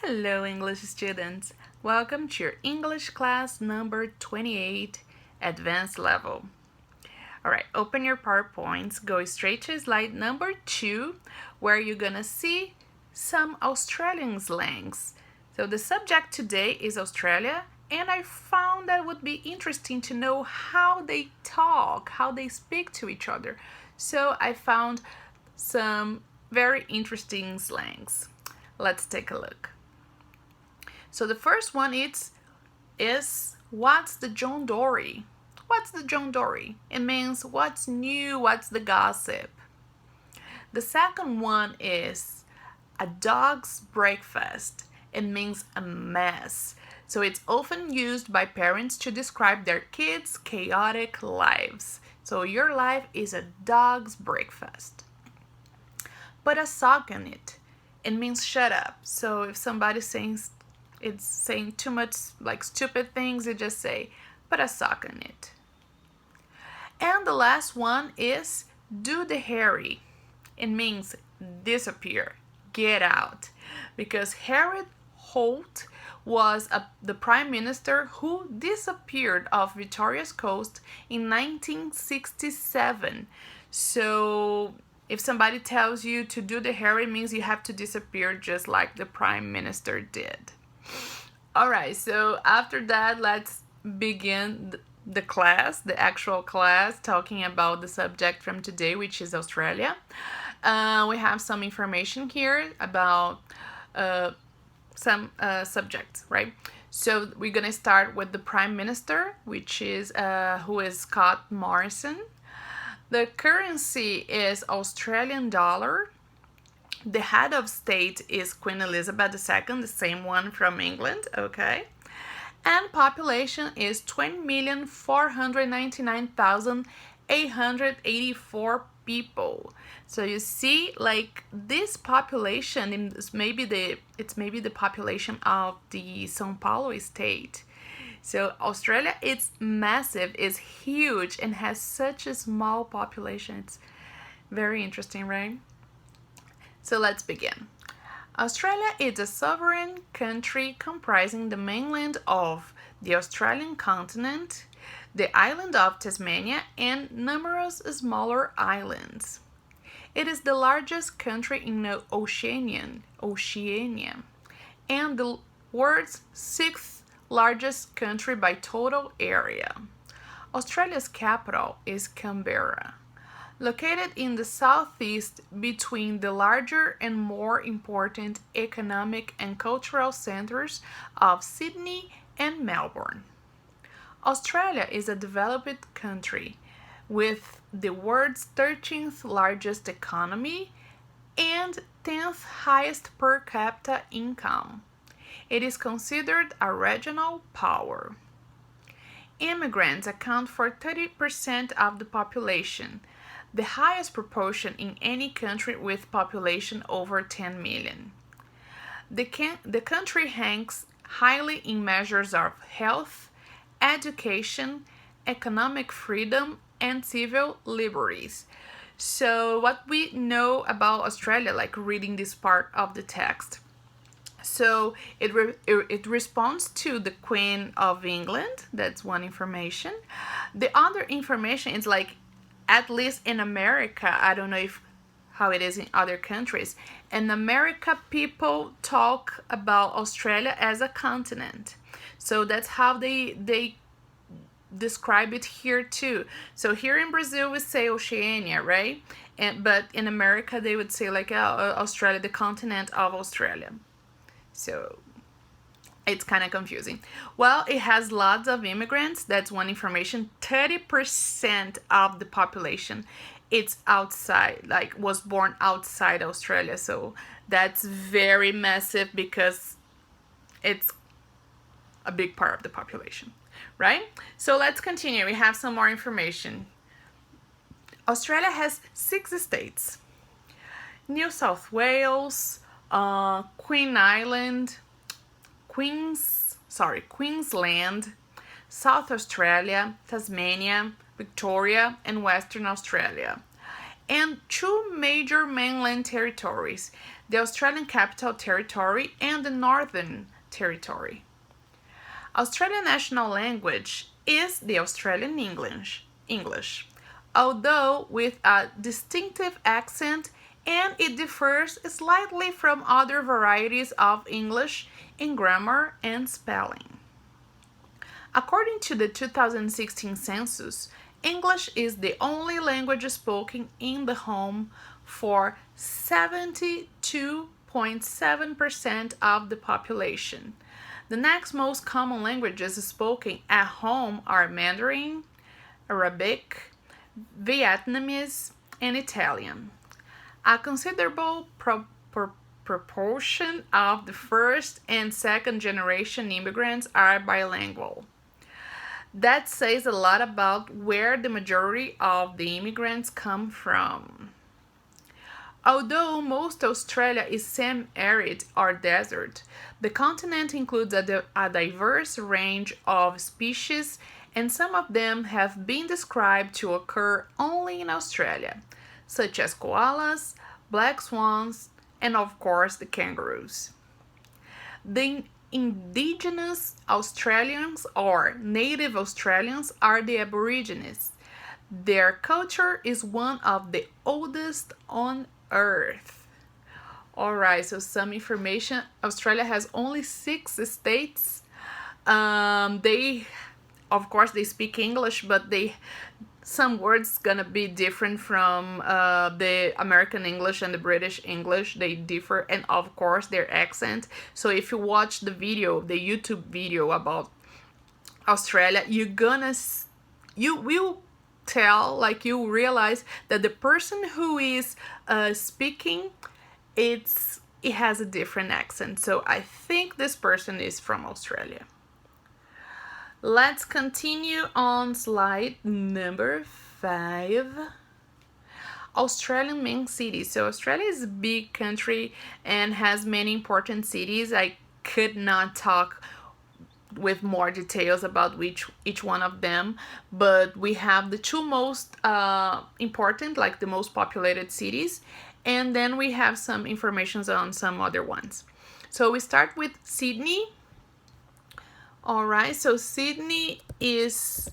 Hello, English students. Welcome to your English class number 28, Advanced Level. Alright, open your PowerPoints, go straight to slide number 2, where you're gonna see some Australian slangs. So the subject today is Australia, and I found that it would be interesting to know how they talk, how they speak to each other. So I found some very interesting slangs. Let's take a look. So the first one is what's the John Dory? What's the John Dory? It means what's new, what's the gossip. The second one is a dog's breakfast. It means a mess. So it's often used by parents to describe their kids' chaotic lives. So your life is a dog's breakfast. Put a sock in it. It means shut up. So if somebody's saying too much like stupid things, you just say put a sock in it. And the last one is do the Harry. It means disappear, get out, because Harry Holt was the prime minister who disappeared off Victoria's Coast in 1967. So if somebody tells you to do the Harry, it means you have to disappear just like the prime minister did. Alright, so after that, let's begin the class, the actual class, talking about the subject from today, which is Australia. We have some information here about some subjects, right? So we're gonna start with the Prime Minister, which is who is Scott Morrison. The currency is Australian dollar. The head of state is Queen Elizabeth II, the same one from England, okay? And population is 20,499,884 people. So you see, like this population is maybe the population of the São Paulo state. So Australia, it's massive, it's huge, and has such a small population. It's very interesting, right? So let's begin. Australia is a sovereign country comprising the mainland of the Australian continent, the island of Tasmania, and numerous smaller islands. It is the largest country in Oceania, and the world's sixth largest country by total area. Australia's capital is Canberra. Located in the southeast between the larger and more important economic and cultural centers of Sydney and Melbourne. Australia is a developed country with the world's 13th largest economy and 10th highest per capita income. It is considered a regional power. Immigrants account for 30% of the population, the highest proportion in any country with population over 10 million. The country ranks highly in measures of health, education, economic freedom, and civil liberties. So what we know about Australia, like reading this part of the text. So it responds to the Queen of England. That's one information. The other information is like, at least in America, I don't know how it is in other countries. In America, people talk about Australia as a continent. So that's how they describe it here too. So here in Brazil, we say Oceania, right? But in America, they would say like Australia, the continent of Australia. So it's kind of confusing. Well, it has lots of immigrants. That's one information. 30% of the population it's outside, like was born outside Australia. So that's very massive because it's a big part of the population, right? So let's continue. We have some more information. Australia has 6 states. New South Wales, Queensland, South Australia, Tasmania, Victoria, and Western Australia, and 2 major mainland territories, the Australian Capital Territory, and the Northern Territory. Australian national language is the Australian English, although with a distinctive accent, and it differs slightly from other varieties of English in grammar and spelling. According to the 2016 census, English is the only language spoken in the home for 72.7% of the population. The next most common languages spoken at home are Mandarin, Arabic, Vietnamese, and Italian. A considerable proportion of the first and second generation immigrants are bilingual. That says a lot about where the majority of the immigrants come from. Although most Australia is semi-arid or desert, the continent includes a diverse range of species, and some of them have been described to occur only in Australia, such as koalas, black swans, and of course the kangaroos. The indigenous Australians or native Australians are the Aborigines. Their culture is one of the oldest on Earth. Alright, so some information. Australia has only 6 states. They, of course, they speak English, but some words gonna be different from the American English and the British English. They differ, and of course their accent. So if you watch the YouTube video about Australia, you will tell, like, you realize that the person who is speaking, it has a different accent. So I think this person is from Australia. Let's continue on slide number 5. Australian main cities. So Australia is a big country and has many important cities. I could not talk with more details about each one of them, but we have the 2 most important, like the most populated cities, and then we have some information on some other ones. So we start with Sydney. All right, so Sydney is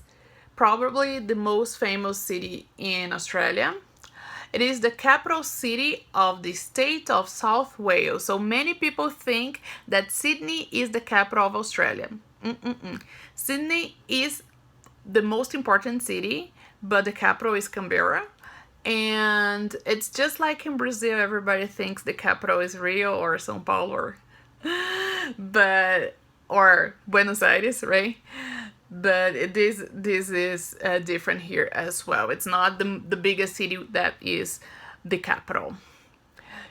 probably the most famous city in Australia. It is the capital city of the state of South Wales. So many people think that Sydney is the capital of Australia. Sydney is the most important city, but the capital is Canberra. And it's just like in Brazil, everybody thinks the capital is Rio or São Paulo or Buenos Aires, right? But this is different here as well. It's not the biggest city that is the capital.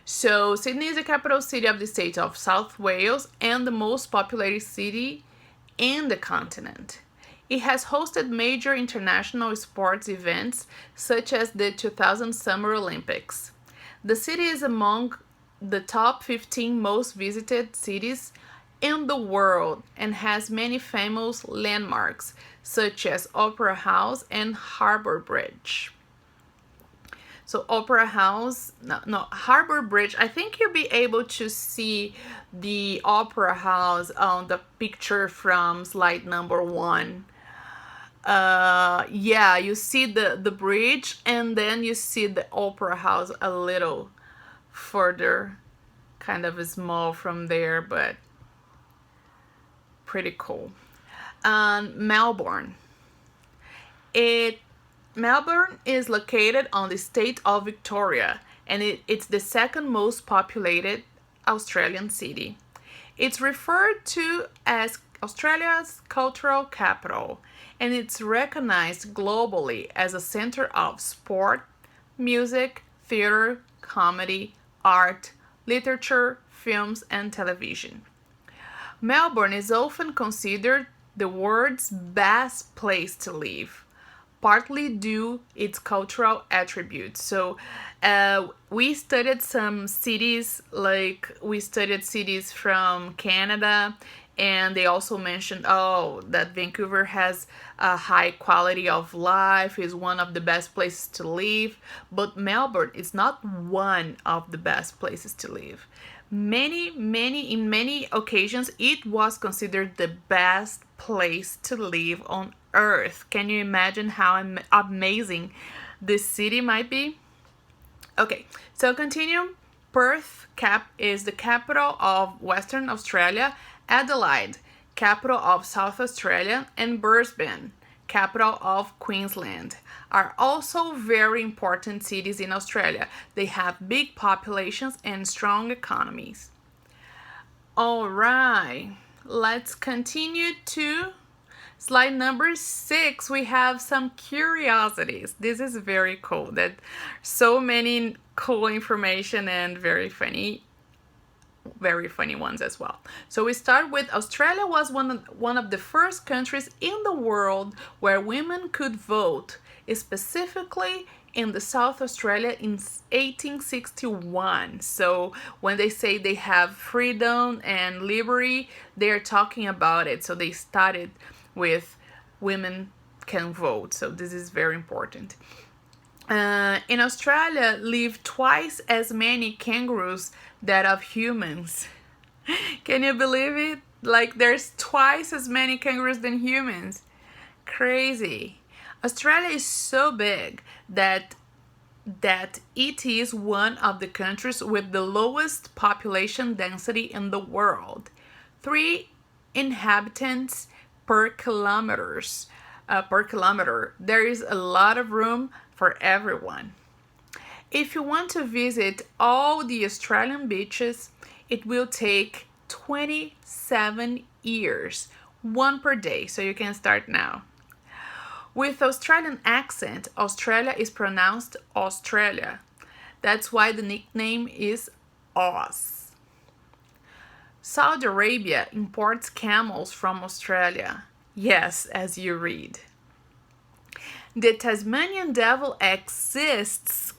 So Sydney is the capital city of the state of South Wales and the most populated city in the continent. It has hosted major international sports events such as the 2000 Summer Olympics. The city is among the top 15 most visited cities in the world and has many famous landmarks such as Opera House and Harbour Bridge. So Opera House, Harbour Bridge, I think you'll be able to see the Opera House on the picture from slide number 1. Yeah, you see the bridge, and then you see the Opera House a little further, kind of small from there, but pretty cool. Melbourne. Melbourne is located on the state of Victoria, and it's the second most populated Australian city. It's referred to as Australia's cultural capital, and it's recognized globally as a center of sport, music, theater, comedy, art, literature, films, and television. Melbourne is often considered the world's best place to live. partly due its cultural attributes. So we studied some cities, like we studied cities from Canada, and they also mentioned, oh, that Vancouver has a high quality of life, is one of the best places to live, but Melbourne is not one of the best places to live. In many occasions, it was considered the best place to live on earth. Can you imagine how amazing this city might be? Okay, so continue. Perth is the capital of Western Australia, Adelaide, capital of South Australia, and Brisbane, capital of Queensland, are also very important cities in Australia. They have big populations and strong economies. All right, let's continue to slide number 6. We have some curiosities. This is very cool. That so many cool information and very funny ones as well. So we start with Australia was one of the first countries in the world where women could vote, specifically in the South Australia in 1861. So when they say they have freedom and liberty, they're talking about it. So they started with women can vote. So this is very important. In Australia live twice as many kangaroos that of humans. Can you believe it? Like there's twice as many kangaroos than humans. Crazy. Australia is so big that it is one of the countries with the lowest population density in the world. 3 inhabitants per kilometer. There is a lot of room for everyone. If you want to visit all the Australian beaches, it will take 27 years, one per day, so you can start now. With Australian accent, Australia is pronounced Australia. That's why the nickname is Oz. Saudi Arabia imports camels from Australia. Yes, as you read. The Tasmanian devil exists.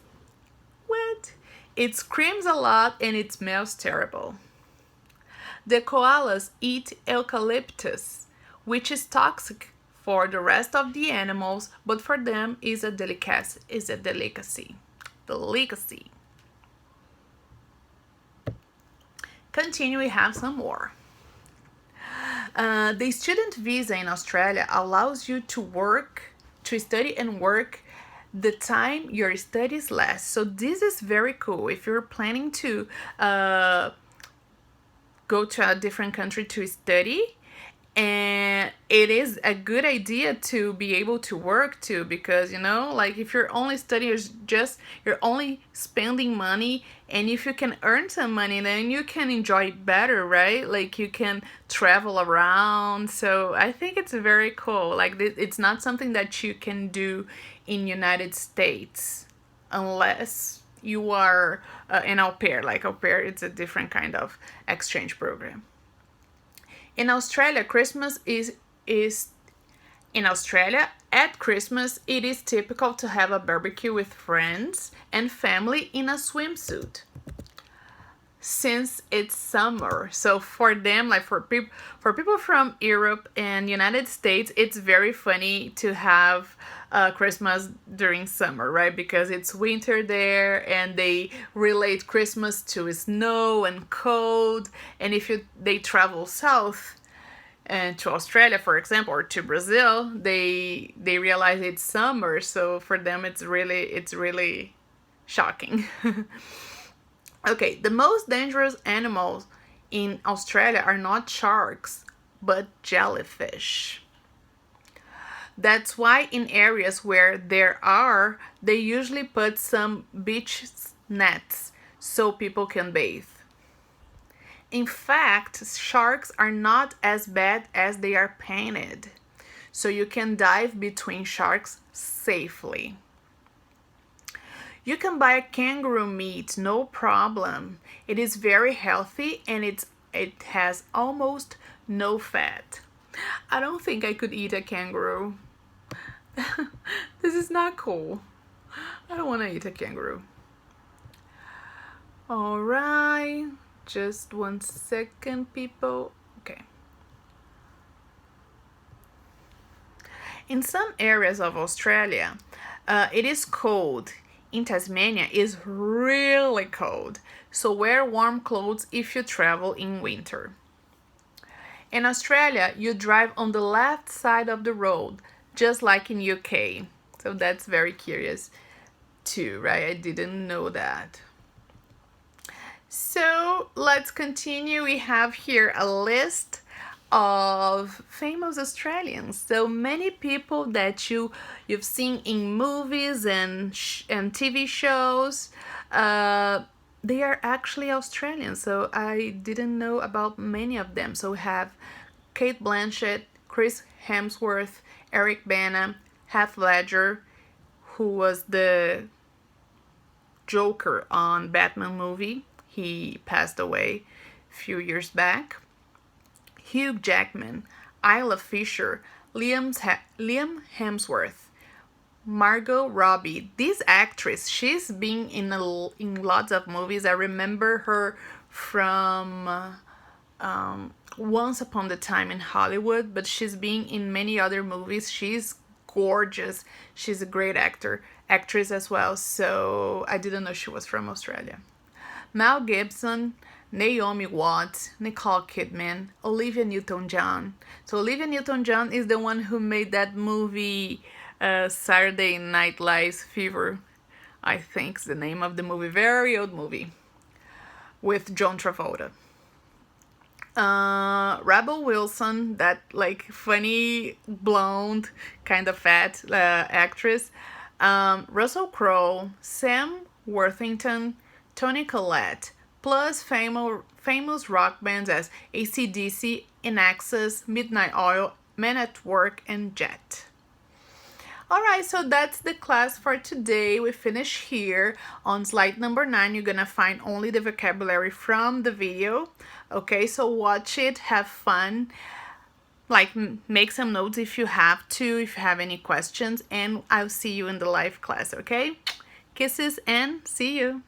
What? It screams a lot and it smells terrible. The koalas eat eucalyptus, which is toxic for the rest of the animals, but for them is a delicacy. Continue, we have some more. The student visa in Australia allows you to study and work the time your studies last. So this is very cool. If you're planning to go to a different country to study, and it is a good idea to be able to work too, because like if you're only studying, you're only spending money, and if you can earn some money, then you can enjoy it better, right? Like you can travel around. So I think it's very cool. Like it's not something that you can do in United States unless you are an au pair. Like au pair, it's a different kind of exchange program. In Australia, at Christmas, it is typical to have a barbecue with friends and family in a swimsuit. Since it's summer, so for them, like for people from Europe and United States, it's very funny to have Christmas during summer, right? Because it's winter there, and they relate Christmas to snow and cold. And if they travel south and to Australia, for example, or to Brazil, they realize it's summer, so for them it's really shocking. Okay, the most dangerous animals in Australia are not sharks, but jellyfish. That's why in areas where they usually put some beach nets so people can bathe. In fact, sharks are not as bad as they are painted, so you can dive between sharks safely. You can buy kangaroo meat, no problem. It is very healthy and it has almost no fat. I don't think I could eat a kangaroo. This is not cool. I don't want to eat a kangaroo. Alright, just 1 second, people. Okay. In some areas of Australia, it is cold. In Tasmania, it's really cold. So wear warm clothes if you travel in winter. In Australia, you drive on the left side of the road, just like in UK. So that's very curious too, right? I didn't know that. So let's continue. We have here a list of famous Australians. So many people that you've seen in movies and TV shows. They are actually Australian. So I didn't know about many of them. So we have Kate Blanchett, Chris Hemsworth, Eric Bana, Heath Ledger, who was the Joker on Batman movie. He passed away a few years back. Hugh Jackman, Isla Fisher, Liam Hemsworth, Margot Robbie. This actress, she's been in lots of movies. I remember her from Once Upon a Time in Hollywood, but she's been in many other movies. She's gorgeous. She's a great actress as well. So I didn't know she was from Australia. Mel Gibson, Naomi Watts, Nicole Kidman, Olivia Newton-John. So Olivia Newton-John is the one who made that movie Saturday Night Live Fever. I think is the name of the movie. Very old movie with John Travolta. Rebel Wilson, that like funny blonde kind of fat actress. Russell Crowe, Sam Worthington, Toni Collette, plus famous rock bands as AC/DC, INXS, Midnight Oil, Men at Work, and Jet. Alright, so that's the class for today. We finish here. On slide number 9, you're gonna find only the vocabulary from the video. Okay, so watch it, have fun. Like, make some notes if you have to, if you have any questions, and I'll see you in the live class, okay? Kisses and see you!